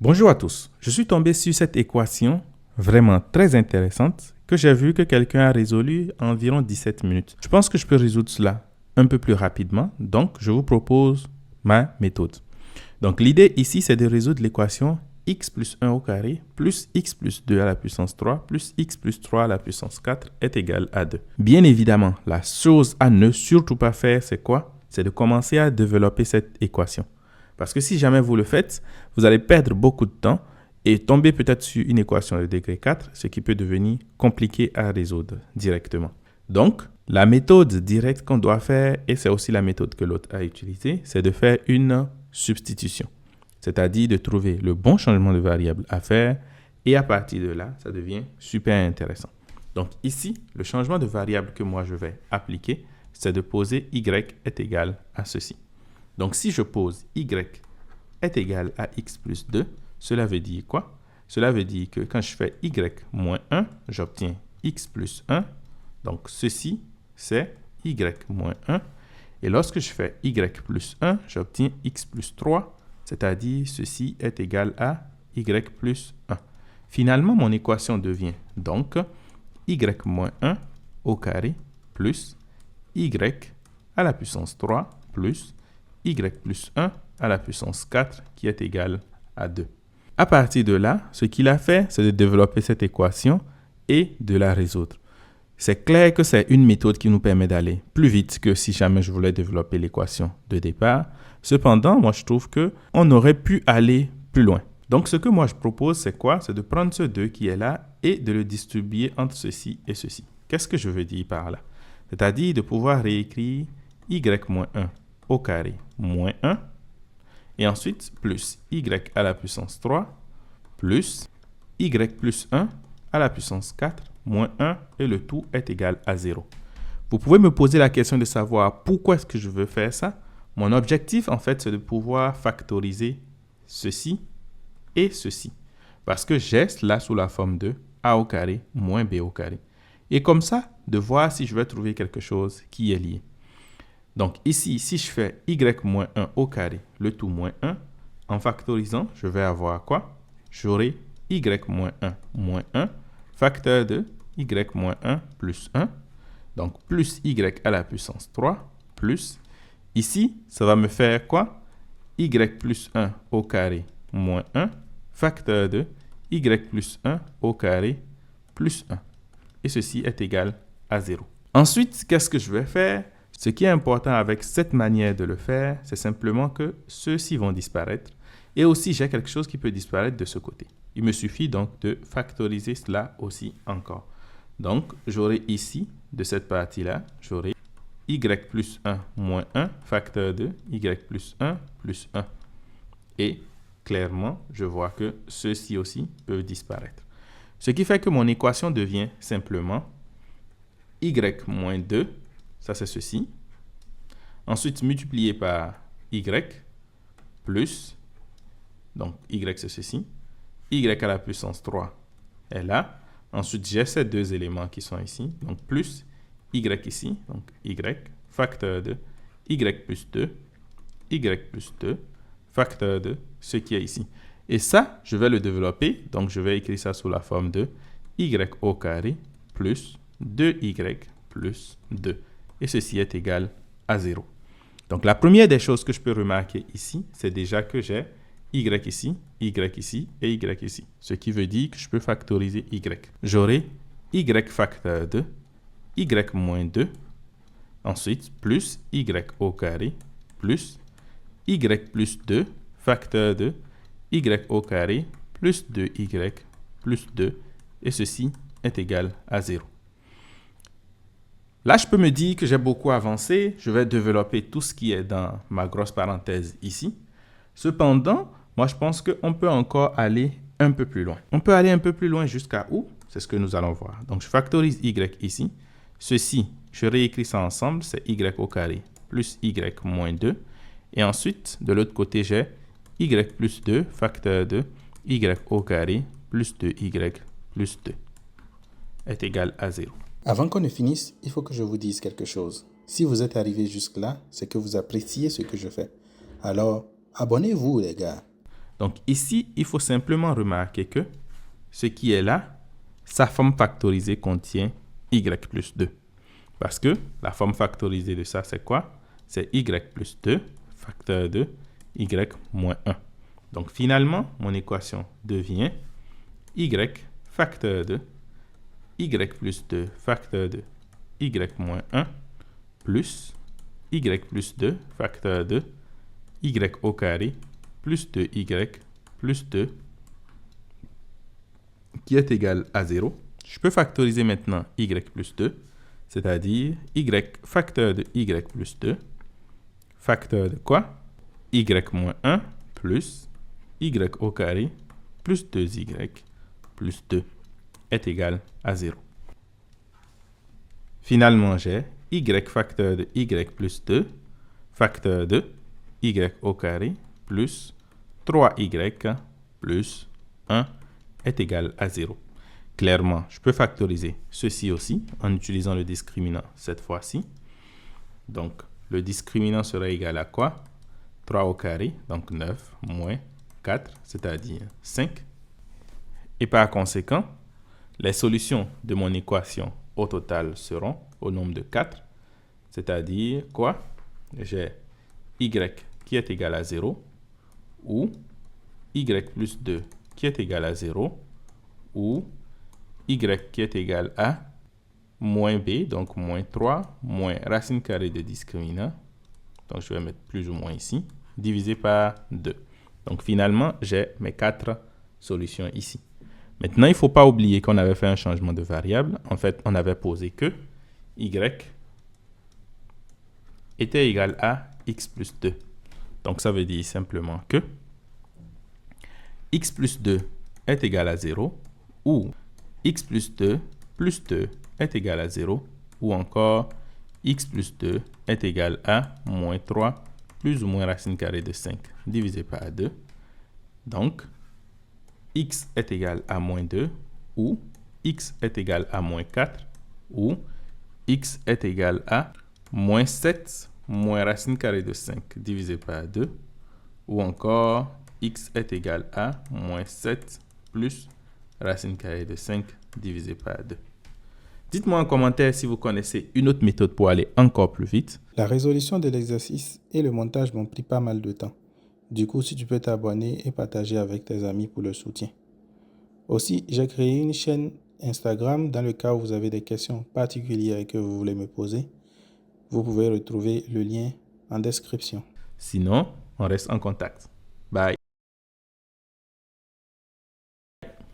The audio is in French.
Bonjour à tous, je suis tombé sur cette équation vraiment très intéressante que j'ai vu que quelqu'un a résolu en environ 17 minutes. Je pense que je peux résoudre cela un peu plus rapidement, donc je vous propose ma méthode. Donc l'idée ici, c'est de résoudre l'équation x plus 1 au carré plus x plus 2 à la puissance 3 plus x plus 3 à la puissance 4 est égal à 2. Bien évidemment, la chose à ne surtout pas faire, c'est quoi? C'est de commencer à développer cette équation. Parce que si jamais vous le faites, vous allez perdre beaucoup de temps et tomber peut-être sur une équation de degré 4, ce qui peut devenir compliqué à résoudre directement. Donc, la méthode directe qu'on doit faire, et c'est aussi la méthode que l'autre a utilisée, c'est de faire une substitution. C'est-à-dire de trouver le bon changement de variable à faire et à partir de là, ça devient super intéressant. Donc ici, le changement de variable que moi je vais appliquer, c'est de poser y est égal à ceci. Donc, si je pose y est égal à x plus 2, cela veut dire quoi? Cela veut dire que quand je fais y moins 1, j'obtiens x plus 1. Donc, ceci, c'est y moins 1. Et lorsque je fais y plus 1, j'obtiens x plus 3, c'est-à-dire ceci est égal à y plus 1. Finalement, mon équation devient donc y moins 1 au carré plus y à la puissance 3 plus y plus 1 à la puissance 4 qui est égal à 2. À partir de là, ce qu'il a fait, c'est de développer cette équation et de la résoudre. C'est clair que c'est une méthode qui nous permet d'aller plus vite que si jamais je voulais développer l'équation de départ. Cependant, moi je trouve qu'on aurait pu aller plus loin. Donc ce que moi je propose, c'est quoi? C'est de prendre ce 2 qui est là et de le distribuer entre ceci et ceci. Qu'est-ce que je veux dire par là? C'est-à-dire de pouvoir réécrire y moins 1 au carré moins 1, et ensuite plus y à la puissance 3, plus y plus 1 à la puissance 4, moins 1, et le tout est égal à 0. Vous pouvez me poser la question de savoir pourquoi est-ce que je veux faire ça. Mon objectif, en fait, c'est de pouvoir factoriser ceci et ceci. Parce que j'ai cela sous la forme de a au carré moins b au carré. Et comme ça, de voir si je vais trouver quelque chose qui est lié. Donc ici, si je fais y moins 1 au carré, le tout moins 1, en factorisant, je vais avoir quoi? J'aurai y moins 1, facteur de y moins 1 plus 1, donc plus y à la puissance 3, plus, ici, ça va me faire quoi? Y plus 1 au carré moins 1, facteur de y plus 1 au carré plus 1. Et ceci est égal à 0. Ensuite, qu'est-ce que je vais faire? Ce qui est important avec cette manière de le faire, c'est simplement que ceux-ci vont disparaître. Et aussi, j'ai quelque chose qui peut disparaître de ce côté. Il me suffit donc de factoriser cela aussi encore. Donc, j'aurai ici, de cette partie-là, j'aurai y plus 1 moins 1, facteur de y plus 1 plus 1. Et clairement, je vois que ceux-ci aussi peuvent disparaître. Ce qui fait que mon équation devient simplement y moins 2, ça c'est ceci. Ensuite, multiplié par y plus, donc y c'est ceci, y à la puissance 3 est là. Ensuite, j'ai ces deux éléments qui sont ici, donc plus y ici, donc y, facteur de y plus 2, y plus 2, facteur de ce qui est ici. Et ça, je vais le développer, donc je vais écrire ça sous la forme de y au carré plus 2y plus 2. Et ceci est égal à 0. Donc, la première des choses que je peux remarquer ici, c'est déjà que j'ai y ici et y ici. Ce qui veut dire que je peux factoriser y. J'aurai y facteur de y moins 2, ensuite plus y au carré plus y plus 2, facteur de y au carré plus 2y plus 2, et ceci est égal à 0. Là, je peux me dire que j'ai beaucoup avancé. Je vais développer tout ce qui est dans ma grosse parenthèse ici. Cependant, moi, je pense qu'on peut encore aller un peu plus loin. On peut aller un peu plus loin jusqu'à où? C'est ce que nous allons voir. Donc, je factorise y ici. Ceci, je réécris ça ensemble. C'est y au carré plus y moins 2. Et ensuite, de l'autre côté, j'ai y plus 2, facteur de y au carré plus 2y plus 2 est égal à 0. Avant qu'on ne finisse, il faut que je vous dise quelque chose. Si vous êtes arrivé jusque-là, c'est que vous appréciez ce que je fais. Alors, abonnez-vous les gars. Donc ici, il faut simplement remarquer que ce qui est là, sa forme factorisée contient y plus 2. Parce que la forme factorisée de ça, c'est quoi? C'est y plus 2, facteur de y moins 1. Donc finalement, mon équation devient y facteur de y plus 2 facteur de y moins 1 plus y plus 2 facteur de y au carré plus 2y plus 2 qui est égal à 0. Je peux factoriser maintenant y plus 2, c'est-à-dire y facteur de y plus 2, facteur de quoi? Y moins 1 plus y au carré plus 2y plus 2 est égal à 0. Finalement, j'ai y facteur de y plus 2, facteur de y au carré plus 3y plus 1 est égal à 0. Clairement, je peux factoriser ceci aussi en utilisant le discriminant cette fois-ci. Donc, le discriminant sera égal à quoi? 3 au carré, donc 9, moins 4, c'est-à-dire 5. Et par conséquent, les solutions de mon équation au total seront au nombre de 4, c'est-à-dire quoi? J'ai y qui est égal à 0, ou y plus 2 qui est égal à 0, ou y qui est égal à moins b, donc moins 3, moins racine carrée de discriminant, donc je vais mettre plus ou moins ici, divisé par 2. Donc finalement, j'ai mes 4 solutions ici. Maintenant, il ne faut pas oublier qu'on avait fait un changement de variable. En fait, on avait posé que y était égal à x plus 2. Donc ça veut dire simplement que x plus 2 est égal à 0, ou x plus 2 est égal à 0, ou encore x plus 2 est égal à moins 3 plus ou moins racine carrée de 5 divisé par 2. Donc, x est égal à moins 2, ou x est égal à moins 4, ou x est égal à moins 7 moins racine carrée de 5 divisé par 2, ou encore x est égal à moins 7 plus racine carrée de 5 divisé par 2. Dites-moi en commentaire si vous connaissez une autre méthode pour aller encore plus vite. La résolution de l'exercice et le montage m'ont pris pas mal de temps. Du coup, si tu peux t'abonner et partager avec tes amis pour le soutien. Aussi, j'ai créé une chaîne Instagram dans le cas où vous avez des questions particulières que vous voulez me poser. Vous pouvez retrouver le lien en description. Sinon, on reste en contact.